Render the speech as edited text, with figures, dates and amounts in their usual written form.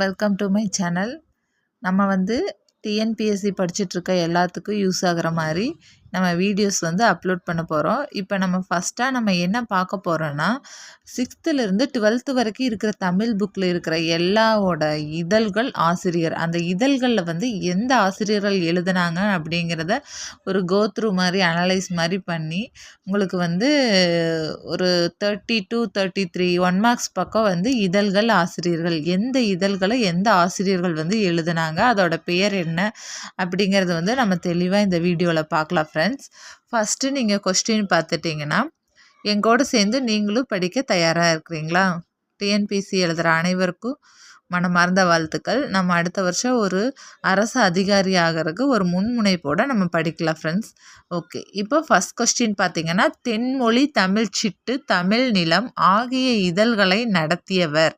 Welcome to my channel. நம்ம TNPSC படிச்சுட்ருக்க எல்லாத்துக்கும் use ஆகிற மாதிரி நம்ம வீடியோஸ் அப்லோட் பண்ண போகிறோம். இப்போ நம்ம ஃபஸ்ட்டாக நம்ம என்ன பார்க்க போகிறோன்னா, 6th வரைக்கும் இருக்கிற தமிழ் புக்கில் இருக்கிற எல்லாவோட இதழ்கள் ஆசிரியர், அந்த இதழ்களில் எந்த ஆசிரியர்கள் எழுதுனாங்க அப்படிங்கிறத ஒரு கோத்ரூ மாதிரி அனலைஸ் மாதிரி பண்ணி உங்களுக்கு ஒரு 30 to 33 1 மார்க்ஸ் பக்கம் இதழ்கள் ஆசிரியர்கள், எந்த இதழ்களை எந்த ஆசிரியர்கள் எழுதுனாங்க, அதோட பெயர் என்ன அப்படிங்கிறது நம்ம தெளிவாக இந்த வீடியோவில் பார்க்கலாம் ஃப்ரெண்ட்ஸ். ஃபஸ்ட்டு நீங்கள் கொஸ்டின் பார்த்துட்டிங்கன்னா, எங்கூட சேர்ந்து நீங்களும் படிக்க தயாராக இருக்கிறீங்களா? டிஎன்பிசி எழுதுகிற அனைவருக்கும் மனமார்ந்த வாழ்த்துக்கள். நம்ம அடுத்த வருஷம் ஒரு அரசு அதிகாரி ஆகிறதுக்கு ஒரு முன்முனைப்போடு நம்ம படிக்கலாம் ஃப்ரெண்ட்ஸ். ஓகே, இப்போ ஃபஸ்ட் கொஸ்டின் பார்த்தீங்கன்னா, தென்மொழி தமிழ் சிட்டு தமிழ் நிலம் ஆகிய இதழ்களை நடத்தியவர்.